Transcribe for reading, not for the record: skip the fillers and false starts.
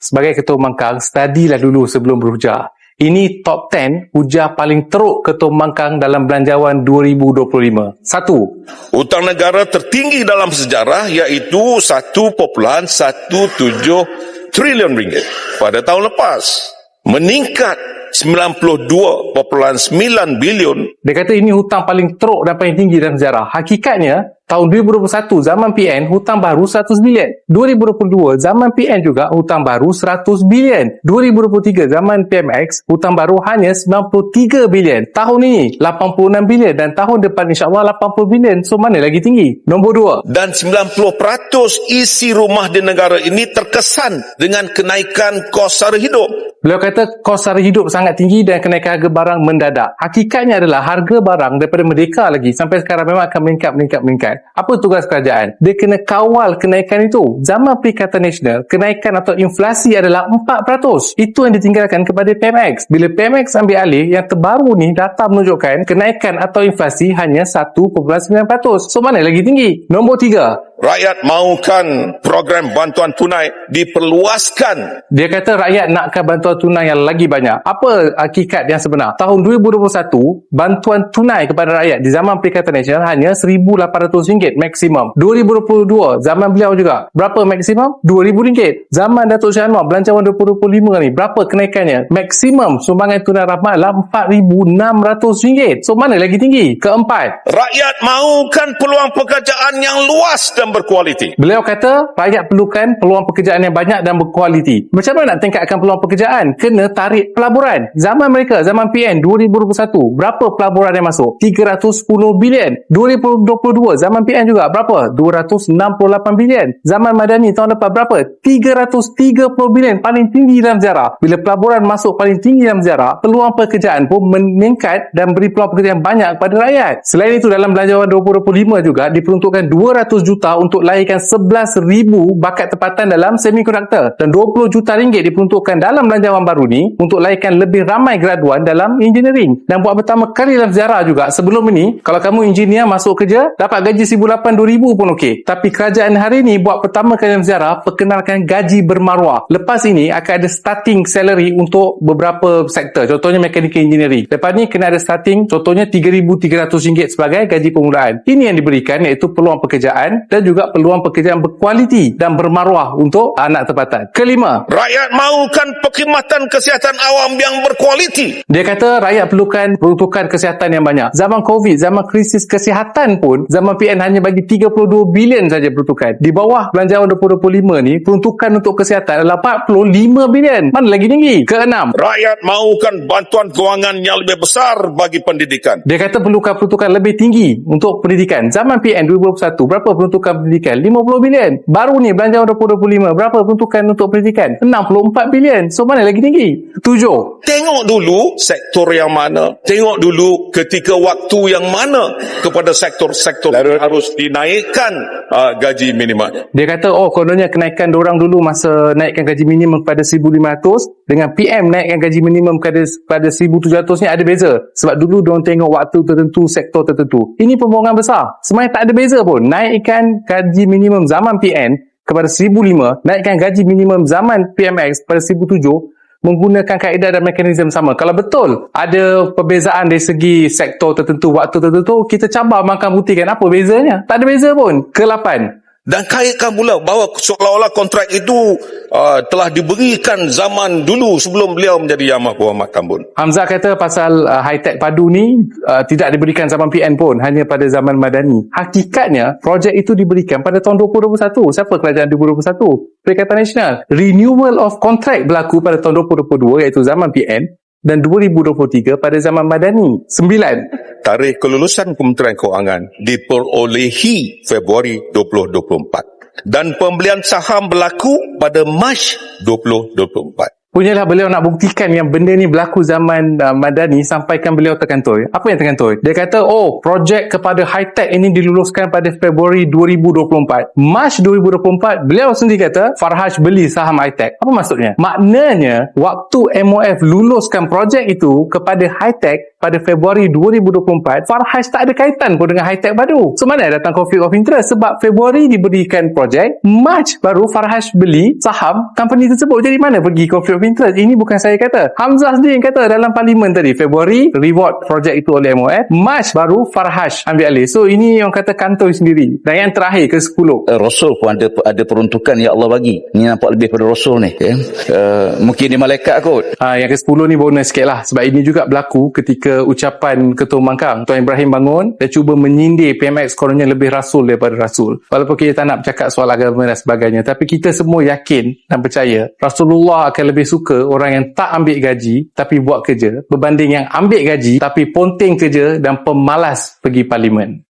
Sebagai Ketua Mangkang, studilah dulu sebelum berhujah. Ini top 10 hujah paling teruk Ketua Mangkang dalam Belanjawan 2025. 1. Hutang negara tertinggi dalam sejarah iaitu 1.17 triliun ringgit pada tahun lepas. Meningkat 92.9 bilion. Dia kata ini hutang paling teruk dan paling tinggi dalam sejarah. Hakikatnya, tahun 2021 zaman PN hutang baru 100 bilion. 2022 zaman PN juga hutang baru 100 bilion. 2023 zaman PMX hutang baru hanya 93 bilion. Tahun ini 86 bilion dan tahun depan insya-Allah 80 bilion. So mana lagi tinggi? Nombor 2. Dan 90% isi rumah di negara ini terkesan dengan kenaikan kos sara hidup. Beliau kata kos sara hidup sangat tinggi dan kenaikan harga barang mendadak. Hakikatnya adalah harga barang daripada merdeka lagi sampai sekarang memang akan meningkat. Apa tugas kerajaan? Dia kena kawal kenaikan itu. Zaman Perikatan Nasional, kenaikan atau inflasi adalah 4%. Itu yang ditinggalkan kepada PMX. Bila PMX ambil alih, yang terbaru ni data menunjukkan kenaikan atau inflasi hanya 1.9%. So mana lagi tinggi? Nombor 3. Rakyat mahukan program bantuan tunai diperluaskan. Dia kata rakyat nakkan bantuan tunai yang lagi banyak. Apa hakikat yang sebenar? Tahun 2021, bantuan tunai kepada rakyat di zaman Perikatan Nasional hanya RM1,800 maksimum. 2022, zaman beliau juga. Berapa maksimum? RM2,000. Zaman Datuk Syed Anwar, Belanjawan 2025 ni, berapa kenaikannya? Maksimum sumbangan tunai rahmat adalah RM4,600. So mana lagi tinggi? Keempat. Rakyat mahukan peluang pekerjaan yang luas dan berkualiti. Beliau kata rakyat perlukan peluang pekerjaan yang banyak dan berkualiti. Macam mana nak tingkatkan peluang pekerjaan? Kena tarik pelaburan. Zaman mereka, zaman PN 2021, berapa pelaburan yang masuk? 310 bilion. 2022, zaman PN juga berapa? 268 bilion. Zaman Madani tahun lepas berapa? 330 bilion. Paling tinggi dalam sejarah. Bila pelaburan masuk paling tinggi dalam sejarah, peluang pekerjaan pun meningkat dan beri peluang pekerjaan banyak kepada rakyat. Selain itu, dalam Belanjawan 2025 juga diperuntukkan 200 juta untuk lahirkan 11,000 bakat tempatan dalam semikonduktor dan 20 juta ringgit diperuntukkan dalam belanjawan baru ni untuk lahirkan lebih ramai graduan dalam engineering. Dan buat pertama kali dalam sejarah juga, sebelum ini kalau kamu engineer masuk kerja dapat gaji 1,800-2,000 pun okey. Tapi kerajaan hari ni buat pertama kali dalam sejarah perkenalkan gaji bermaruah. Lepas ini akan ada starting salary untuk beberapa sektor, contohnya mechanical engineering. Lepas ni kena ada starting, contohnya RM3,300 sebagai gaji permulaan. Ini yang diberikan iaitu peluang pekerjaan dan juga peluang pekerjaan berkualiti dan bermaruah untuk anak tempatan. Kelima, Rakyat mahukan perkhidmatan kesihatan awam yang berkualiti. dia kata rakyat perlukan peruntukan kesihatan yang banyak. Zaman COVID, zaman krisis kesihatan pun, zaman PN hanya bagi 32 bilion saja peruntukan. Di bawah Belanjawan 2025 ni, peruntukan untuk kesihatan adalah 45 bilion. Mana lagi tinggi? Keenam, Rakyat mahukan bantuan kewangan yang lebih besar bagi pendidikan. dia kata perlukan peruntukan lebih tinggi untuk pendidikan. Zaman PN 2021, berapa peruntukan pendidikan? 50 bilion. Baru ni Belanjawan 2025, berapa peruntukan untuk pendidikan? 64 bilion. So mana lagi tinggi? 7. Tengok dulu sektor yang mana. Tengok dulu ketika waktu yang mana kepada sektor-sektor harus dinaikkan gaji minimum. Dia kata, kononnya kenaikan diorang dulu masa naikkan gaji minimum kepada 1,500 dengan PM naikkan gaji minimum kepada 1,700 ni ada beza. Sebab dulu diorang tengok waktu tertentu, sektor tertentu. Ini pembohongan besar. Sebenarnya tak ada beza pun. Naikkan gaji minimum zaman PN kepada 1,500, naikkan gaji minimum zaman PMX kepada 1,700 menggunakan kaedah dan mekanisme sama. Kalau betul ada perbezaan dari segi sektor tertentu, waktu tertentu, kita cabar Mahkamah buktikan apa bezanya. Tak ada beza pun. Ke-8. Dan kaitkan pula bahawa seolah-olah kontrak itu telah diberikan zaman dulu sebelum beliau menjadi Yang Maha Berhormat Kambun. Hamzah kata pasal high-tech padu ni tidak diberikan zaman PN pun, hanya pada zaman Madani. Hakikatnya, projek itu diberikan pada tahun 2021. Siapa kerajaan 2021? Perikatan Nasional. Renewal of contract berlaku pada tahun 2022 iaitu zaman PN dan 2023 pada zaman Madani. 9. Tarikh kelulusan Kementerian Kewangan diperolehi Februari 2024 dan pembelian saham berlaku pada Mac 2024. Punyalah beliau nak buktikan yang benda ni berlaku zaman Madani, sampaikan beliau terkantoi. Apa yang terkantoi? Dia kata, projek kepada high-tech ini diluluskan pada Februari 2024. Mac 2024, beliau sendiri kata, Farhaj beli saham high-tech. Apa maksudnya? Maknanya, waktu MOF luluskan projek itu kepada high-tech pada Februari 2024, Farhaj tak ada kaitan pun dengan high-tech baru. So, mana datang conflict of interest? Sebab Februari diberikan projek, Mac baru Farhaj beli saham company tersebut. Jadi mana pergi conflict of interest? Ini bukan saya kata. Hamzah sendiri yang kata dalam parlimen tadi. Februari, reward projek itu oleh MOF. Mac baru Farhaj ambil alih. So, ini yang kata kantoi sendiri. Dan yang terakhir, ke-10. Rasul pun ada peruntukan yang Allah bagi. Ni nampak lebih pada Rasul ni. Mungkin dia malaikat kot. Yang ke-10 ni bonus sikit lah. Sebab ini juga berlaku ketika ucapan Ketua Pembangkang Tuan Ibrahim Bangun, dia cuba menyindir PMX kononnya lebih rasul daripada rasul. Walaupun kita tak nak bercakap soal agama dan sebagainya, tapi kita semua yakin dan percaya Rasulullah akan lebih suka orang yang tak ambil gaji tapi buat kerja, berbanding yang ambil gaji tapi ponteng kerja dan pemalas pergi parlimen.